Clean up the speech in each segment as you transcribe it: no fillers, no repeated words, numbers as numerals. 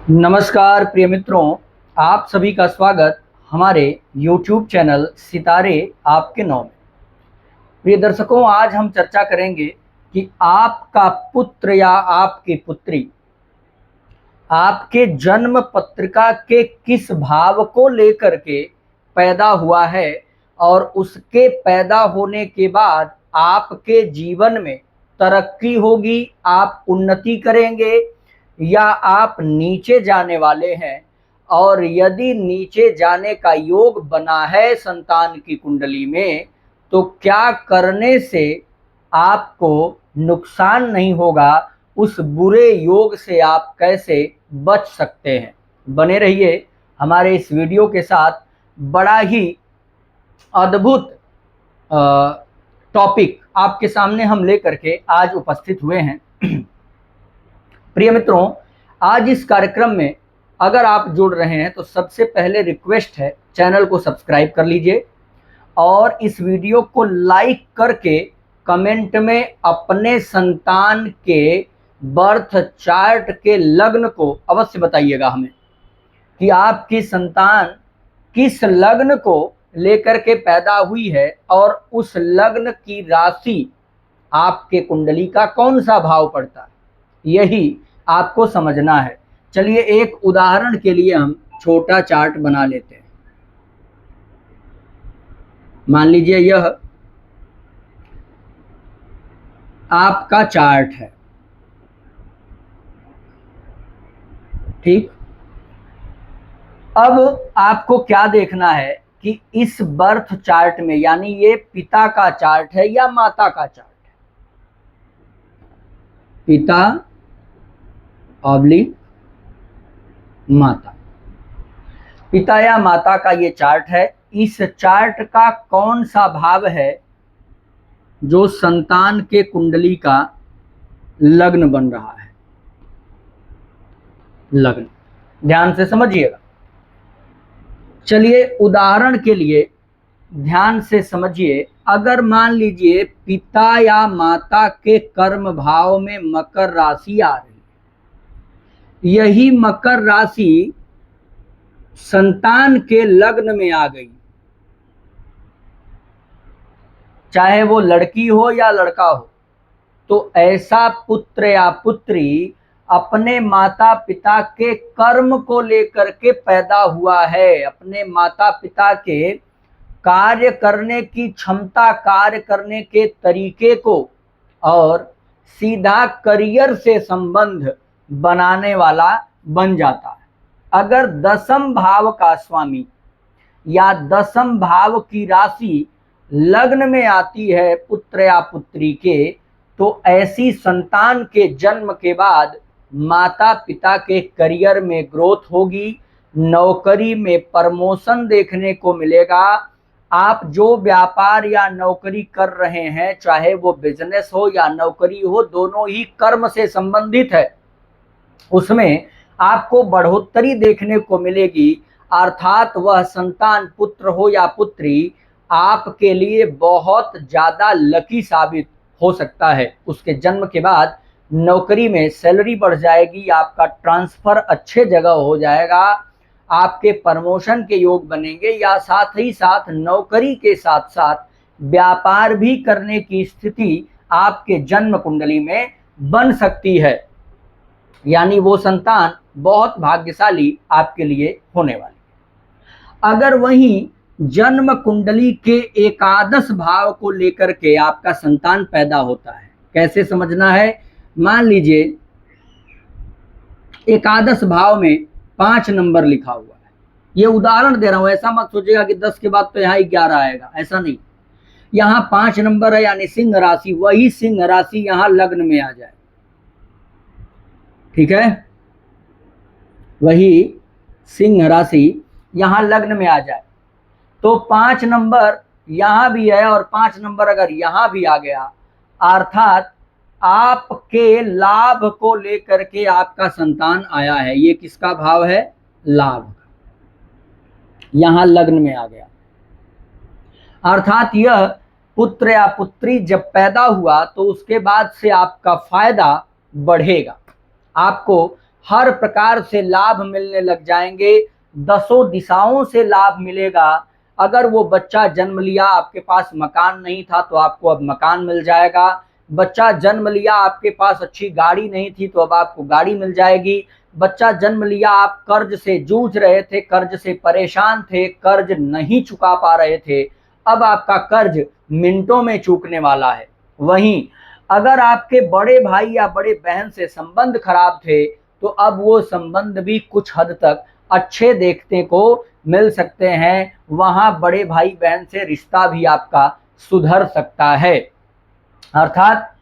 नमस्कार प्रिय मित्रों, आप सभी का स्वागत हमारे YouTube चैनल सितारे आपके नौ में। प्रिय दर्शकों, आज हम चर्चा करेंगे कि आपका पुत्र या आपकी पुत्री आपके जन्म पत्रिका के किस भाव को लेकर के पैदा हुआ है और उसके पैदा होने के बाद आपके जीवन में तरक्की होगी, आप उन्नति करेंगे या आप नीचे जाने वाले हैं। और यदि नीचे जाने का योग बना है संतान की कुंडली में, तो क्या करने से आपको नुकसान नहीं होगा, उस बुरे योग से आप कैसे बच सकते हैं। बने रहिए हमारे इस वीडियो के साथ। बड़ा ही अद्भुत टॉपिक आपके सामने हम लेकर के आज उपस्थित हुए हैं। प्रिय मित्रों, आज इस कार्यक्रम में अगर आप जुड़ रहे हैं तो सबसे पहले रिक्वेस्ट है, चैनल को सब्सक्राइब कर लीजिए और इस वीडियो को लाइक करके कमेंट में अपने संतान के बर्थ चार्ट के लग्न को अवश्य बताइएगा हमें कि आपकी संतान किस लग्न को लेकर के पैदा हुई है और उस लग्न की राशि आपके कुंडली का कौन सा भाव पड़ता है, यही आपको समझना है। चलिए एक उदाहरण के लिए हम छोटा चार्ट बना लेते हैं। मान लीजिए यह आपका चार्ट है, ठीक। अब आपको क्या देखना है कि इस बर्थ चार्ट में, यानी ये पिता का चार्ट है या माता का चार्ट है। पिता ऑब्लिक माता, पिता या माता का ये चार्ट है। इस चार्ट का कौन सा भाव है जो संतान के कुंडली का लग्न बन रहा है। लग्न ध्यान से समझिएगा। चलिए उदाहरण के लिए ध्यान से समझिए। अगर मान लीजिए पिता या माता के कर्म भाव में मकर राशि आ रही है, यही मकर राशि संतान के लग्न में आ गई, चाहे वो लड़की हो या लड़का हो, तो ऐसा पुत्र या पुत्री अपने माता पिता के कर्म को लेकर के पैदा हुआ है। अपने माता पिता के कार्य करने की क्षमता, कार्य करने के तरीके को और सीधा करियर से संबंध बनाने वाला बन जाता है। अगर दसम भाव का स्वामी या दसम भाव की राशि लग्न में आती है पुत्र या पुत्री के, तो ऐसी संतान के जन्म के बाद माता पिता के करियर में ग्रोथ होगी, नौकरी में प्रमोशन देखने को मिलेगा। आप जो व्यापार या नौकरी कर रहे हैं, चाहे वो बिजनेस हो या नौकरी हो, दोनों ही कर्म से संबंधित है, उसमें आपको बढ़ोतरी देखने को मिलेगी। अर्थात वह संतान पुत्र हो या पुत्री आपके लिए बहुत ज़्यादा लकी साबित हो सकता है। उसके जन्म के बाद नौकरी में सैलरी बढ़ जाएगी, आपका ट्रांसफ़र अच्छे जगह हो जाएगा, आपके प्रमोशन के योग बनेंगे, या साथ ही साथ नौकरी के साथ साथ व्यापार भी करने की स्थिति आपके जन्म कुंडली में बन सकती है। यानी वो संतान बहुत भाग्यशाली आपके लिए होने वाली है। अगर वहीं जन्म कुंडली के एकादश भाव को लेकर के आपका संतान पैदा होता है, कैसे समझना है। मान लीजिए एकादश भाव में 5 नंबर लिखा हुआ है। ये उदाहरण दे रहा हूं, ऐसा मत सोचिएगा कि 10 के बाद तो यहाँ 11 आएगा, ऐसा नहीं। यहाँ 5 नंबर है, यानी सिंह राशि, वही सिंह राशि यहाँ लग्न में आ जाए, ठीक है। वही सिंह राशि यहाँ लग्न में आ जाए तो 5 नंबर यहाँ भी है और 5 नंबर अगर यहाँ भी आ गया, अर्थात आपके लाभ को लेकर के आपका संतान आया है। ये किसका भाव है? लाभ का। यहाँ लग्न में आ गया, अर्थात यह पुत्र या पुत्री जब पैदा हुआ तो उसके बाद से आपका फायदा बढ़ेगा, आपको हर प्रकार से लाभ मिलने लग जाएंगे, दसों दिशाओं से लाभ मिलेगा। अगर वो बच्चा जन्म लिया, आपके पास मकान नहीं था तो आपको अब मकान मिल जाएगा। बच्चा जन्म लिया, आपके पास अच्छी गाड़ी नहीं थी तो अब आपको गाड़ी मिल जाएगी। बच्चा जन्म लिया, आप कर्ज से जूझ रहे थे, कर्ज से परेशान थे, कर्ज नहीं चुका पा रहे थे, अब आपका कर्ज मिनटों में चूकने वाला है। वहीं अगर आपके बड़े भाई या बड़े बहन से संबंध खराब थे तो अब वो संबंध भी कुछ हद तक अच्छे देखने को मिल सकते हैं। वहां बड़े भाई बहन से रिश्ता भी आपका सुधर सकता है। अर्थात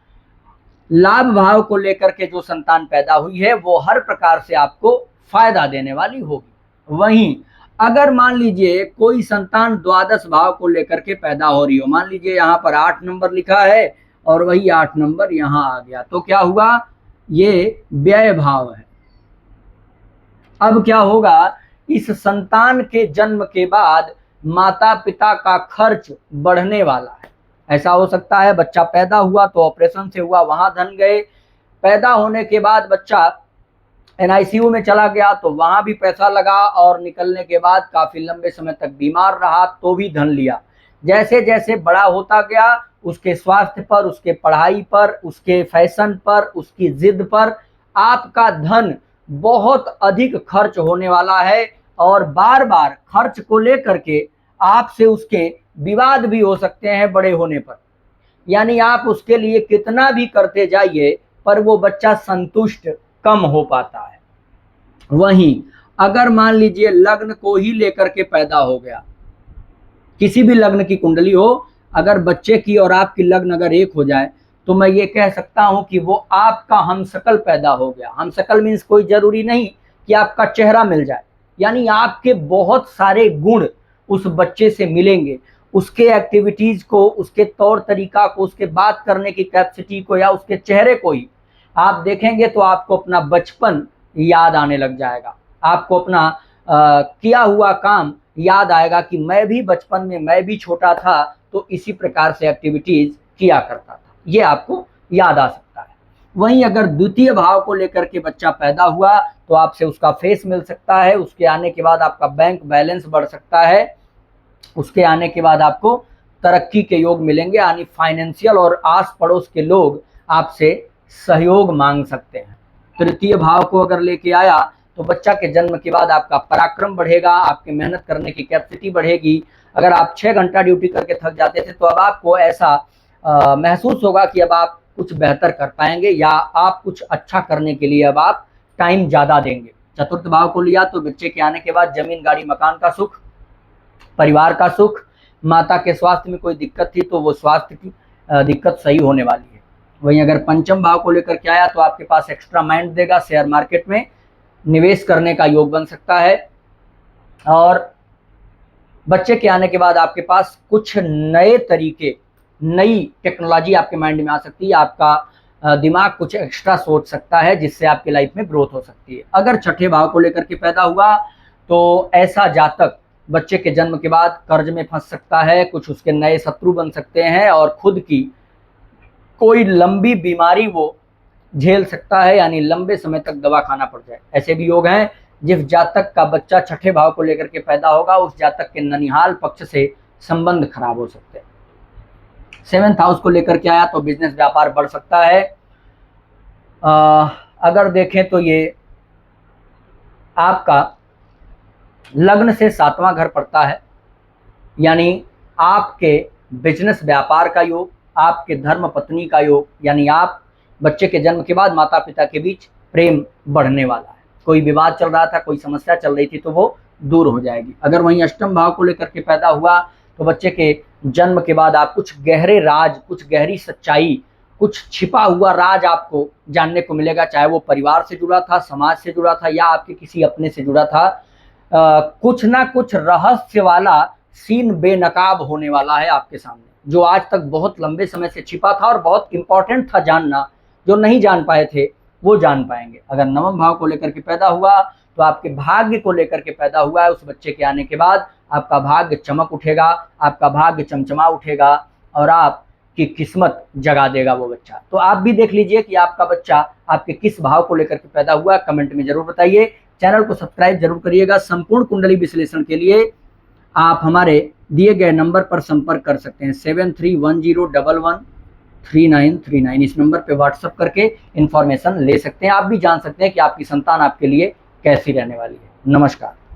लाभ भाव को लेकर के जो संतान पैदा हुई है वो हर प्रकार से आपको फायदा देने वाली होगी। वहीं अगर मान लीजिए कोई संतान द्वादश भाव को लेकर के पैदा हो रही हो, मान लीजिए यहाँ पर 8 नंबर लिखा है और वही 8 नंबर यहाँ आ गया, तो क्या हुआ, ये व्यय भाव है। अब क्या होगा, इस संतान के जन्म के बाद माता पिता का खर्च बढ़ने वाला है। ऐसा हो सकता है बच्चा पैदा हुआ तो ऑपरेशन से हुआ, वहां धन गए, पैदा होने के बाद बच्चा एनआईसीयू में चला गया तो वहां भी पैसा लगा, और निकलने के बाद काफी लंबे समय तक बीमार रहा तो भी धन लिया। जैसे जैसे बड़ा होता गया उसके स्वास्थ्य पर, उसके पढ़ाई पर, उसके फैशन पर, उसकी जिद पर आपका धन बहुत अधिक खर्च होने वाला है। और बार बार खर्च को लेकर के आपसे उसके विवाद भी हो सकते हैं बड़े होने पर। यानी आप उसके लिए कितना भी करते जाइए पर वो बच्चा संतुष्ट कम हो पाता है। वहीं अगर मान लीजिए लग्न को ही लेकर के पैदा हो गया, किसी भी लग्न की कुंडली हो, अगर बच्चे की और आपकी लग्न अगर एक हो जाए तो मैं ये कह सकता हूं कि वो आपका हमशक्ल पैदा हो गया। हमशक्ल मीन्स कोई जरूरी नहीं कि आपका चेहरा मिल जाए, यानी आपके बहुत सारे गुण उस बच्चे से मिलेंगे, उसके एक्टिविटीज को, उसके तौर तरीका को, उसके बात करने की कैपेसिटी को या उसके चेहरे को ही आप देखेंगे तो आपको अपना बचपन याद आने लग जाएगा। आपको अपना किया हुआ काम याद आएगा कि मैं भी बचपन में, मैं भी छोटा था तो इसी प्रकार से एक्टिविटीज किया करता था, ये आपको याद आ सकता है। वहीं अगर द्वितीय भाव को लेकर के बच्चा पैदा हुआ तो आपसे उसका फेस मिल सकता है, उसके आने के बाद आपका बैंक बैलेंस बढ़ सकता है, उसके आने के बाद आपको तरक्की के योग मिलेंगे, यानी फाइनेंशियल और आस पड़ोस के लोग आपसे सहयोग मांग सकते हैं। तृतीय भाव को अगर लेके आया तो बच्चा के जन्म के बाद आपका पराक्रम बढ़ेगा, आपके मेहनत करने की कैपेसिटी बढ़ेगी। अगर आप 6 घंटा ड्यूटी करके थक जाते थे तो अब आपको ऐसा महसूस होगा कि अब आप कुछ बेहतर कर पाएंगे या आप कुछ अच्छा करने के लिए अब आप टाइम ज्यादा देंगे। चतुर्थ भाव को लिया तो बच्चे के आने के बाद जमीन गाड़ी मकान का सुख, परिवार का सुख, माता के स्वास्थ्य में कोई दिक्कत थी तो वो स्वास्थ्य की दिक्कत सही होने वाली है। वहीं अगर पंचम भाव को लेकर के आया तो आपके पास एक्स्ट्रा माइंड देगा, शेयर मार्केट में निवेश करने का योग बन सकता है। और बच्चे के आने के बाद आपके पास कुछ नए तरीके, नई टेक्नोलॉजी आपके माइंड में आ सकती है, आपका दिमाग कुछ एक्स्ट्रा सोच सकता है जिससे आपकी लाइफ में ग्रोथ हो सकती है। अगर छठे भाव को लेकर के पैदा हुआ तो ऐसा जातक बच्चे के जन्म के बाद कर्ज में फंस सकता है, कुछ उसके नए शत्रु बन सकते हैं और खुद की कोई लंबी बीमारी वो झेल सकता है, यानी लंबे समय तक दवा खाना पड़ जाए। ऐसे भी योग हैं जिस जातक का बच्चा छठे भाव को लेकर के पैदा होगा उस जातक के ननिहाल पक्ष से संबंध खराब हो सकते हैं। 7th हाउस को लेकर के आया तो बिजनेस व्यापार बढ़ सकता है। अगर देखें तो ये आपका लग्न से 7वां घर पड़ता है, यानी आपके बिजनेस व्यापार का योग, आपके धर्म पत्नी का योग, यानी आप बच्चे के जन्म के बाद माता पिता के बीच प्रेम बढ़ने वाला है। कोई विवाद चल रहा था, कोई समस्या चल रही थी तो वो दूर हो जाएगी। अगर वहीं अष्टम भाव को लेकर के पैदा हुआ तो बच्चे के जन्म के बाद आप कुछ गहरे राज, कुछ गहरी सच्चाई, कुछ छिपा हुआ राज आपको जानने को मिलेगा, चाहे वो परिवार से जुड़ा था, समाज से जुड़ा था या आपके किसी अपने से जुड़ा था। कुछ ना कुछ रहस्य वाला सीन बेनकाब होने वाला है आपके सामने, जो आज तक बहुत लंबे समय से छिपा था और बहुत इंपॉर्टेंट था जानना, जो नहीं जान पाए थे वो जान पाएंगे। अगर नवम भाव को लेकर के पैदा हुआ तो आपके भाग्य को लेकर के पैदा हुआ है, उस बच्चे के आने के बाद आपका भाग्य चमक उठेगा, आपका भाग्य चमचमा उठेगा और आप की किस्मत जगा देगा वो बच्चा। तो आप भी देख लीजिए कि आपका बच्चा आपके किस भाव को लेकर के पैदा हुआ, कमेंट में जरूर बताइए। चैनल को सब्सक्राइब जरूर करिएगा। संपूर्ण कुंडली विश्लेषण के लिए आप हमारे दिए गए नंबर पर संपर्क कर सकते हैं 7310113939। इस नंबर पे व्हाट्सएप करके इंफॉर्मेशन ले सकते हैं। आप भी जान सकते हैं कि आपकी संतान आपके लिए कैसी रहने वाली है। नमस्कार।